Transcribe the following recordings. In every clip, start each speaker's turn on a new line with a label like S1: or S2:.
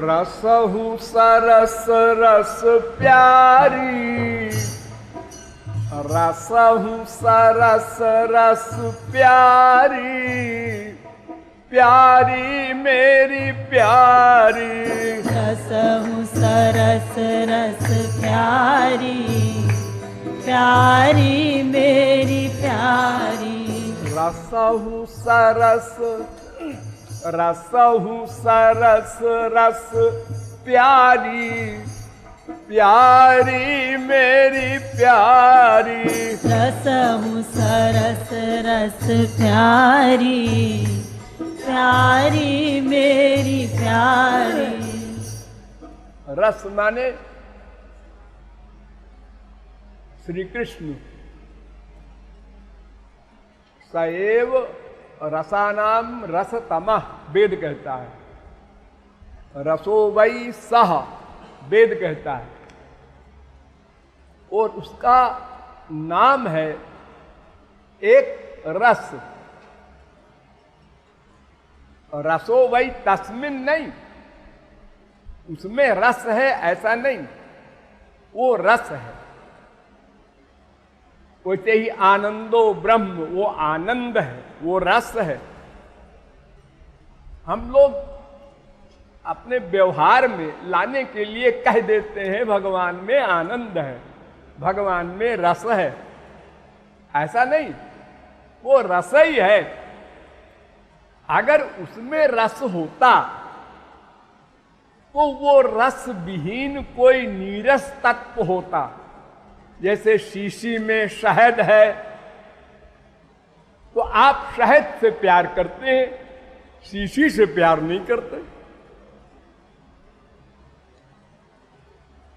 S1: रसहु सरस रस प्यारी, रसहु सरस रस प्यारी, प्यारी मेरी प्यारी।
S2: रसहु सरस रस प्यारी, प्यारी मेरी प्यारी।
S1: रसहु सरस रसहु सरस रस प्यारी, प्यारी मेरी प्यारी।
S2: रसहु सरस रस प्यारी, प्यारी मेरी प्यारी।
S1: रस माने श्री कृष्ण। सएव रसानाम रसतमः वेद कहता है, रसो वै सह वेद कहता है, और उसका नाम है एक रस। रसो वै तस्मिन नहीं, उसमें रस है ऐसा नहीं, वो रस है। वैसे ही आनंदो ब्रह्म, वो आनंद है, वो रस है। हम लोग अपने व्यवहार में लाने के लिए कह देते हैं भगवान में आनंद है, भगवान में रस है। ऐसा नहीं, वो रस ही है। अगर उसमें रस होता तो वो रस विहीन कोई नीरस तत्व होता। जैसे शीशी में शहद है तो आप शहद से प्यार करते हैं, शीशी से प्यार नहीं करते।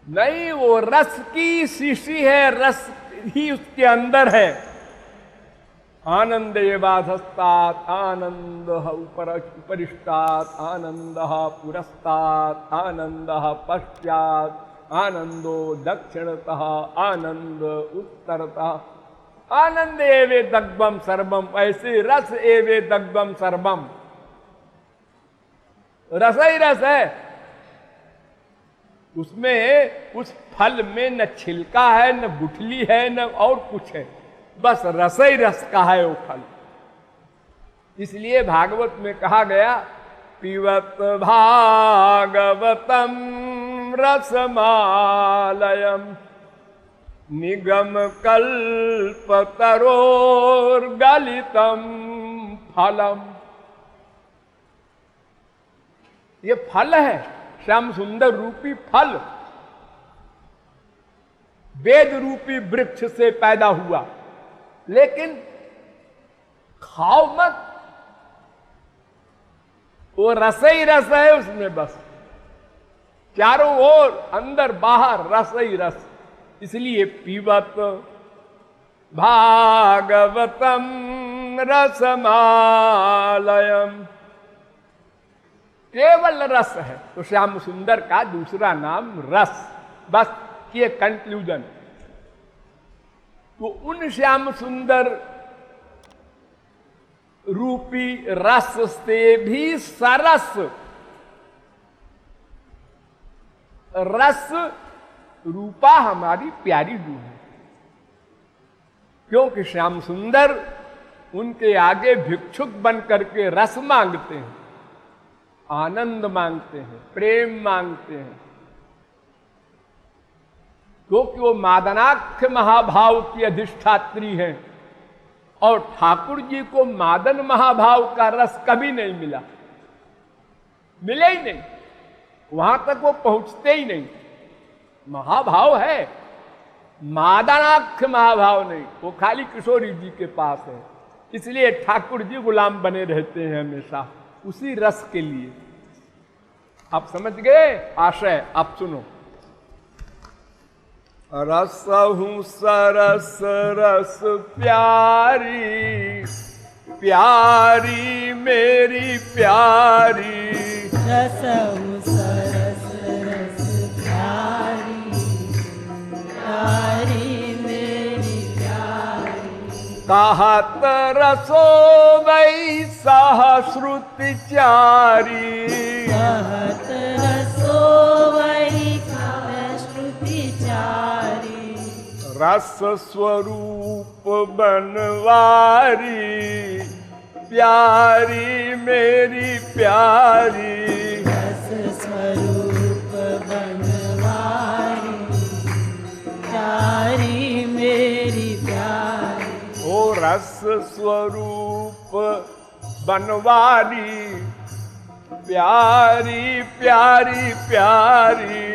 S1: नहीं, वो रस की शीशी है, रस ही उसके अंदर है। आनंद एवाधस्तात् आनंद उपरिष्टात् आनंद पुरस्तात् आनंद पश्चात् आनंदो दक्षिणतः आनंद उत्तरतः। आनंद एवे दग्भम सर्वम, ऐसे रस एवे दग्भम सर्वम। रस ही रस है। उसमें उस फल में न छिलका है, न गुठली है, न और कुछ है, बस रस ही रस का है वो फल। इसलिए भागवत में कहा गया, पिबत भागवतम रसमालयम निगम कल्पतरोर्गलितम फलम। ये फल है, श्याम सुंदर रूपी फल, वेद रूपी वृक्ष से पैदा हुआ। लेकिन खाओ मत, वो रस ही रस है उसमें, बस चारों ओर अंदर बाहर रस ही रस। इसलिए पीबत भागवतम रसमालयम, केवल रस है। तो श्याम सुंदर का दूसरा नाम रस, बस ये कंक्लूजन। तो उन श्याम सुंदर रूपी रस से भी सरस रस रूपा हमारी प्यारी रूह है। क्योंकि श्याम सुंदर उनके आगे भिक्षुक बन करके रस मांगते हैं, आनंद मांगते हैं, प्रेम मांगते हैं। क्योंकि वो मादनाख्य महाभाव की अधिष्ठात्री हैं, और ठाकुर जी को मादन महाभाव का रस कभी नहीं मिला, मिले ही नहीं, वहां तक वो पहुंचते ही नहीं। महाभाव है, मादनाख्य महाभाव नहीं, वो खाली किशोरी जी के पास है। इसलिए ठाकुर जी गुलाम बने रहते हैं हमेशा उसी रस के लिए। आप समझ गए आशय? आप सुनो। रसहु सरस रस प्यारी, प्यारी मेरी प्यारी।
S2: रसहु सरस रस प्यारी, प्यारी मेरी प्यारी।
S1: कहत रसो वै सहश्रुति चारी,
S2: कहत रसो वै श्रुति चारी।
S1: रस स्वरूप बनवारी, प्यारी मेरी प्यारी।
S2: रस स्वरूप बनवारी, प्यारी मेरी प्यारी।
S1: ओ रस स्वरूप बनवारी, प्यारी प्यारी प्यारी।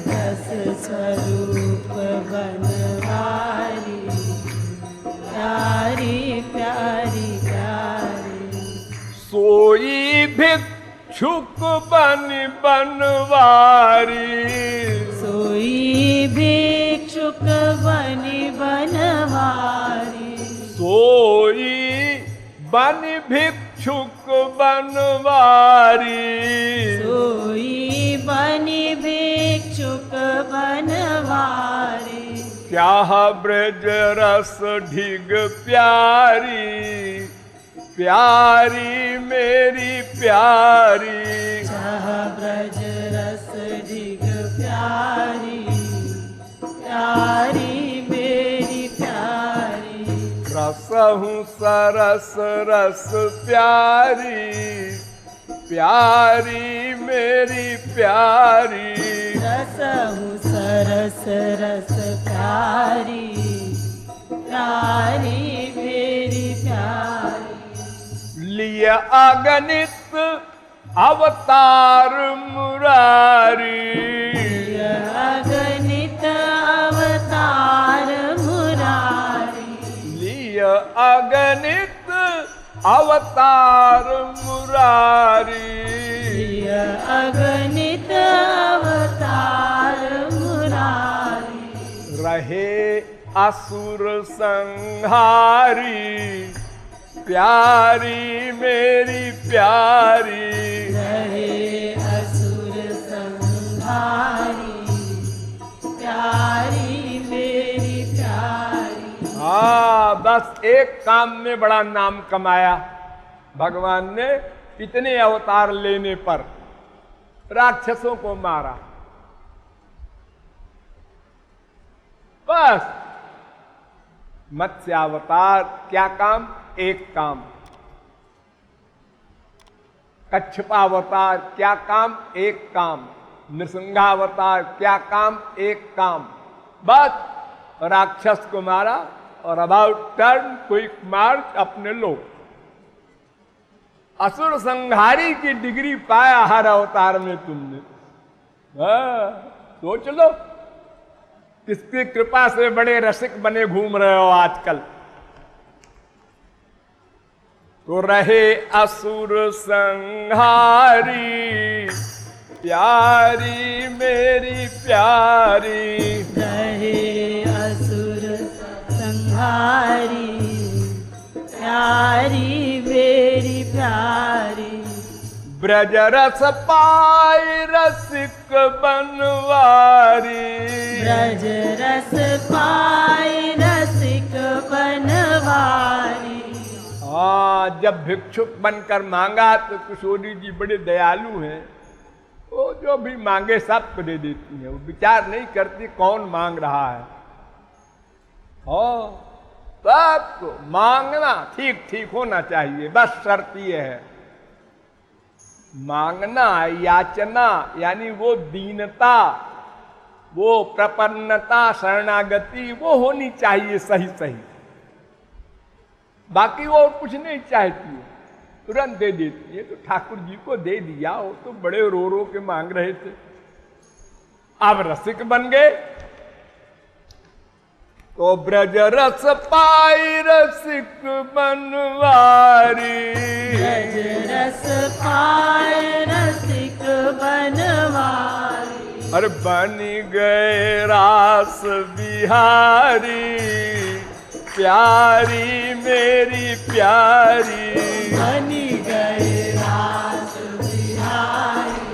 S2: रस स्वरूप बनवारी, प्यारी प्यारी प्यारी।
S1: सोई भिक्षुक बन बनवारी,
S2: सोई भिक्षुक बनि बनवारी।
S1: सोई बन भिक्षुक बनवारी।
S2: सोई बनि भिक्षुक बनवारी।
S1: चाह ब्रज रस ढिग प्यारी, प्यारी मेरी प्यारी।
S2: चाह ब्रज रस ढिग प्यारी, प्यारी मेरी प्यारी।
S1: रसहु सरस रस प्यारी, प्यारी मेरी प्यारी।
S2: रसहु सरस रस प्यारी, प्यारी मेरी प्यारी।
S1: लिय अगणित अवतार मुरारी,
S2: अगणित अवतार मुरारी।
S1: लिय अगणित अवतार मुरारी।
S2: अगणित अवतार मुरारी।
S1: रहे असुर संहारी, प्यारी मेरी प्यारी।
S2: रहे असुर संहारी, प्यारी मेरी प्यारी।
S1: हाँ, बस एक काम में बड़ा नाम कमाया भगवान ने। इतने अवतार लेने पर राक्षसों को मारा। बस मत्स्यावतार क्या काम? एक काम। कच्छपावतार क्या काम? एक काम। नृसिंहावतार क्या काम? एक काम। बस राक्षस को मारा और अबाउट टर्न क्विक मार्च अपने लोग। असुर संहारी की डिग्री पाया हर अवतार में तुमने। सोच लो किसकी कृपा से बड़े रसिक बने घूम रहे हो आजकल। तो रहे असुर संहारी, प्यारी मेरी प्यारी।
S2: रहे असुर संहारी, प्यारी मेरी प्यारी।
S1: ब्रज रस पाई रसिक बनवारी,
S2: ब्रज रस पाई रसिक बनवारी।
S1: हाँ, जब भिक्षुक बनकर मांगा तो किशोरी जी बड़े दयालु हैं। वो जो भी मांगे सबको दे देती है। वो विचार नहीं करती कौन मांग रहा है। हाँ, सबको मांगना ठीक ठीक होना चाहिए। बस शर्त ये है, मांगना याचना यानी वो दीनता, वो प्रपन्नता, शरणागति वो होनी चाहिए सही सही। बाकी वो कुछ नहीं चाहती है, तुरंत दे देती है। तो ठाकुर जी को दे दिया। वो तो बड़े रो रो के मांग रहे थे, अब रसिक बन गए। तो ब्रज रस पाई रसिक बनवारी,
S2: ब्रज रस पाई रसिक बनवारी।
S1: अरे बन गए रास बिहारी, प्यारी मेरी प्यारी।
S2: बनी गए रास बिहारी,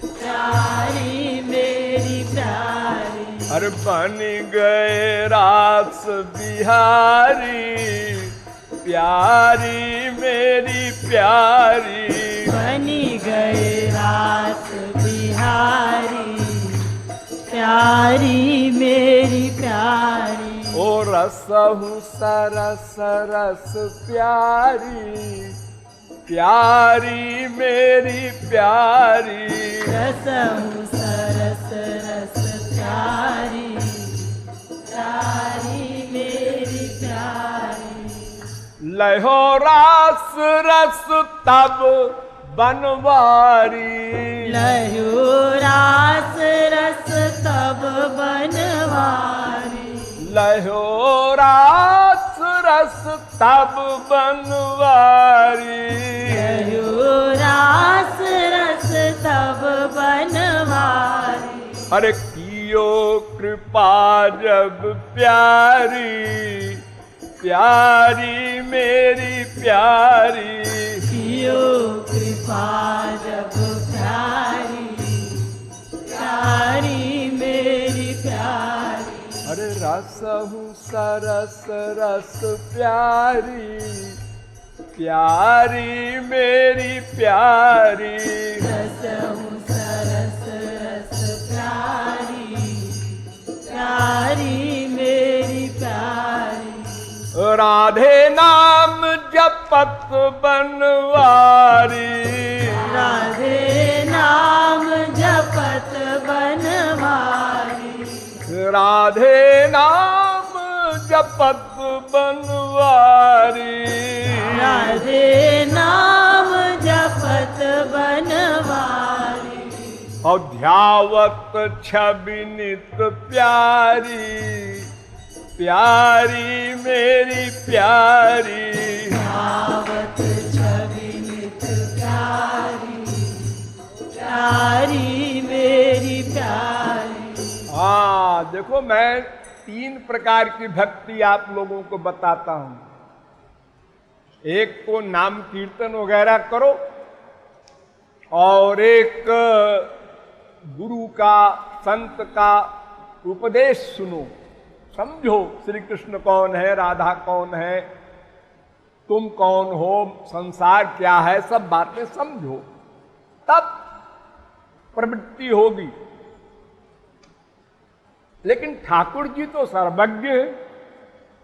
S2: प्यारी मेरी प्यारी।
S1: अरे बन गए रास बिहारी, प्यारी मेरी प्यारी।
S2: बनी गए रास बिहारी, प्यारी मेरी प्यारी।
S1: ओ रसहु सरस रस प्यारी, प्यारी मेरी प्यारी।
S2: रसहु सरस रस प्यारी, प्यारी मेरी प्यारी।
S1: लहो रास रस तब बनवारी,
S2: लहो रास रस तब बनवारी।
S1: लहो रास रस तब बनवारी।
S2: लहो रास रस तब बनवारी।
S1: अरे कियो कृपा जब प्यारी, प्यारी मेरी प्यारी।
S2: कियो कृपा जब प्यारी, प्यारी मेरी प्यारी।
S1: अरे रसहु सरस रस प्यारी, प्यारी मेरी प्यारी।
S2: रसहु सरस रस प्यारी, प्यारी मेरी प्यारी।
S1: राधे नाम जपत बनवारी,
S2: राधे नाम जपत बनवारी।
S1: राधे नाम जपत बनवारी।
S2: राधे नाम जपत बनवारी।
S1: और ध्यावत छवि नित प्यारी, प्यारी मेरी प्यारी।
S2: ध्यावत छवि नित प्यारी, प्यारी मेरी प्यारी।
S1: हाँ देखो, मैं 3 प्रकार की भक्ति आप लोगों को बताता हूं। एक तो नाम कीर्तन वगैरह करो, और एक गुरु का, संत का उपदेश सुनो, समझो श्री कृष्ण कौन है, राधा कौन है, तुम कौन हो, संसार क्या है, सब बातें समझो, तब प्रवृत्ति होगी। लेकिन ठाकुर जी तो सर्वज्ञ है,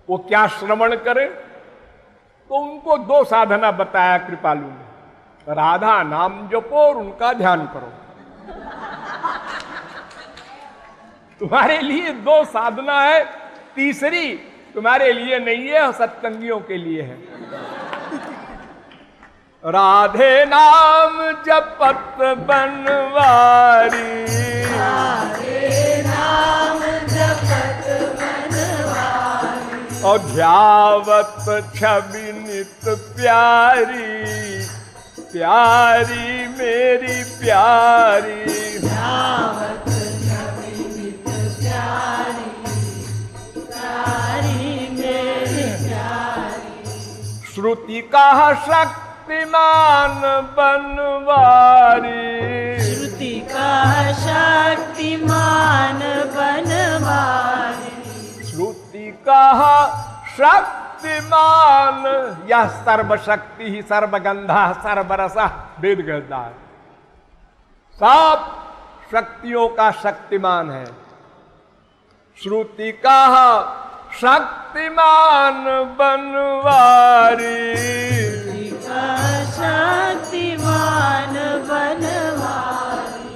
S1: वो क्या श्रवण करें, तो उनको 2 साधना बताया कृपालु ने। राधा नाम जपो और उनका ध्यान करो। तुम्हारे लिए 2 साधना है, तीसरी तुम्हारे लिए नहीं है, सत्संगियों के लिए है। राधे नाम जपत बनवारी,
S2: राधे नाम जपत बनवारी।
S1: और ध्यावत छवि नित प्यारी, प्यारी मेरी प्यारी।
S2: ध्यावत छवि नित प्यारी, प्यारी मेरी प्यारी।
S1: श्रुति का शक्तिमान बनवारी,
S2: श्रुति का शक्तिमान बनवारी।
S1: श्रुति का शक्तिमान, यह सर्वशक्ति ही सर्वगंधा सर्वरसा वेद कहता है, सब शक्तियों का शक्तिमान है। श्रुति का शक्तिमान बनवारी,
S2: श्रुति का शक्तिमान बनवारी।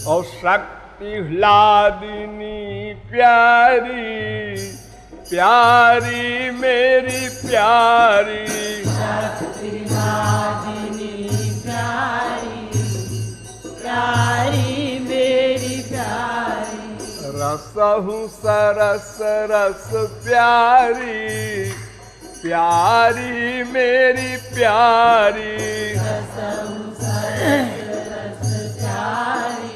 S1: और शक्ति ह्लादिनी प्यारी, प्यारी मेरी प्यारी।
S2: शक्ति ह्लादिनी प्यारी, प्यारी मेरी प्यारी।
S1: रसहु सरस रस प्यारी, प्यारी मेरी प्यारी।
S2: रसहु सरस रस प्यारी,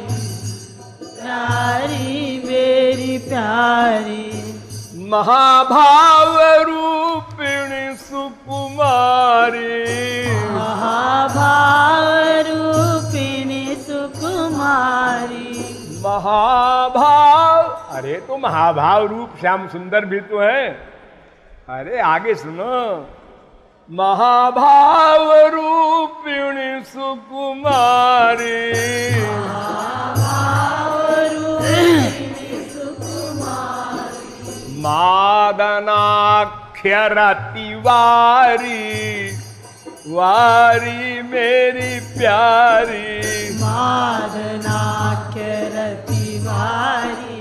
S2: प्यारी
S1: महाभाव रूपिणी सुकुमारी
S2: महाभाव रूपिणी सुकुमारी
S1: महाभाव। अरे तो महाभाव रूप श्याम सुंदर भी तो है। अरे आगे सुनो। महाभाव रूपिणी सुकुमारी
S2: महाभाव रूपिणी सुकुमारी
S1: मादनाख्यरति वारी वारी मेरी प्यारी
S2: मादनाख्यरति वारी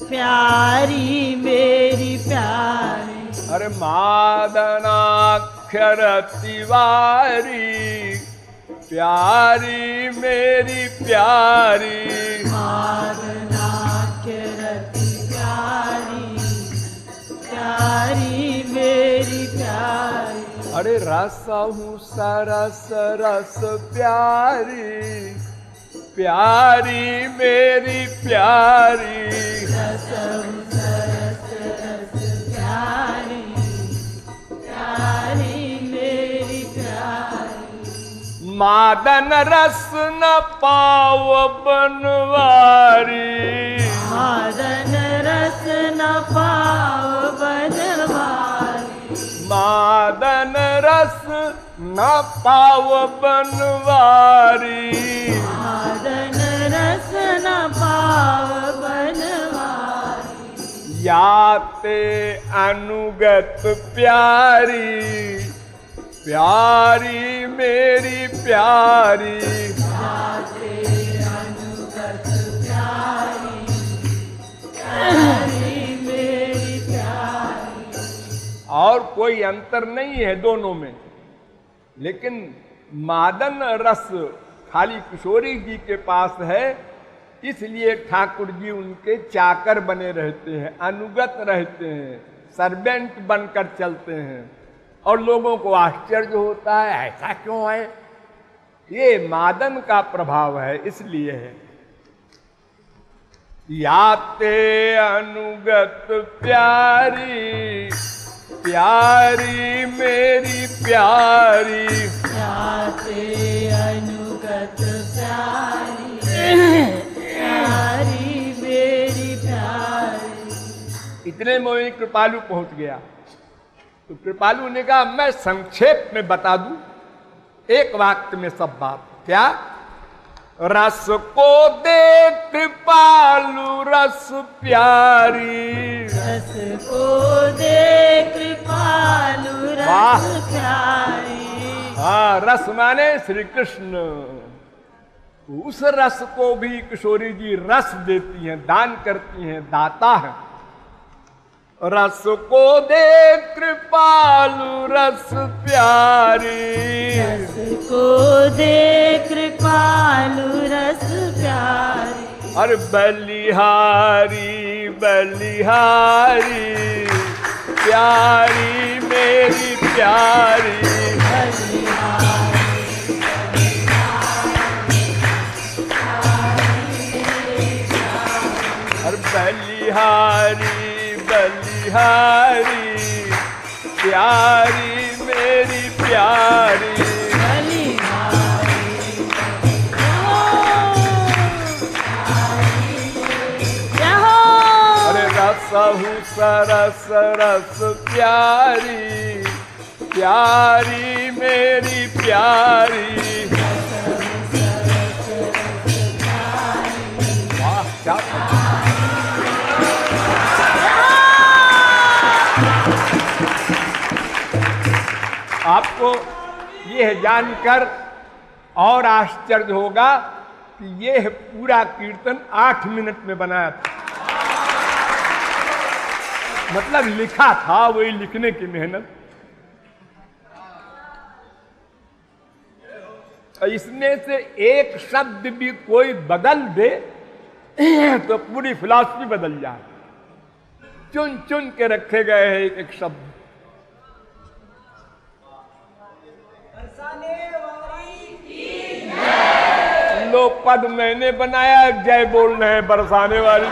S2: प्यारी मेरी प्यारी
S1: अरे मादनाख्यरति वारी प्यारी मेरी प्यारी
S2: मादनाख्यरति प्यारी प्यारी मेरी प्यारी
S1: अरे रस हूँ सरस रस प्यारी प्यारी मेरी प्यारी
S2: रस सरस रस प्यारी प्यारी मेरी प्यारी
S1: मादन रस न पाव बनवारी
S2: मादन रस न पाव बनवारी
S1: मादन रस न पाव बनवारी
S2: मादन रस न पाव बनवारी
S1: याते अनुगत प्यारी प्यारी मेरी प्यारी
S2: जाते अनुगत प्यारी प्यारी मेरी प्यारी
S1: और कोई अंतर नहीं है दोनों में। लेकिन मादन रस खाली किशोरी जी के पास है, इसलिए ठाकुर जी उनके चाकर बने रहते हैं, अनुगत रहते हैं, सर्वेंट बनकर चलते हैं और लोगों को आश्चर्य होता है ऐसा क्यों है। ये मादन का प्रभाव है, इसलिए है। याते अनुगत प्यारी प्यारी मेरी प्यारी
S2: जाते अनुगत प्यारी प्यारी मेरी प्यारी
S1: इतने में वही कृपालु पहुंच गया। तो कृपालु ने कहा मैं संक्षेप में बता दूं एक वाक्य में सब बात। क्या? रस को दे कृपालु रस प्यारी
S2: रस को दे कृपालु
S1: वाह।
S2: रस प्यारी
S1: हाँ, रस माने श्री कृष्ण। उस रस को भी किशोरी जी रस देती हैं, दान करती हैं, दाता है। रस को दे कृपालु रस प्यारी
S2: रस को दे कृपालु रस प्यारी
S1: अरे बलिहारी बलिहारी प्यारी मेरी प्यारी अरे बलिहारी बलिहारी प्यारी मेरी प्यारी अरे रसहु सरस रस प्यारी प्यारी मेरी प्यारी। वाह क्या आपको यह जानकर और आश्चर्य होगा कि यह पूरा कीर्तन 8 मिनट में बनाया था। मतलब लिखा था, वही लिखने की मेहनत। इसमें से एक शब्द भी कोई बदल दे तो पूरी फिलॉसफी बदल जाए। चुन चुन के रखे गए हैं एक एक शब्द। लो पद मैंने बनाया, जय बोल रहे हैं बरसाने वाली।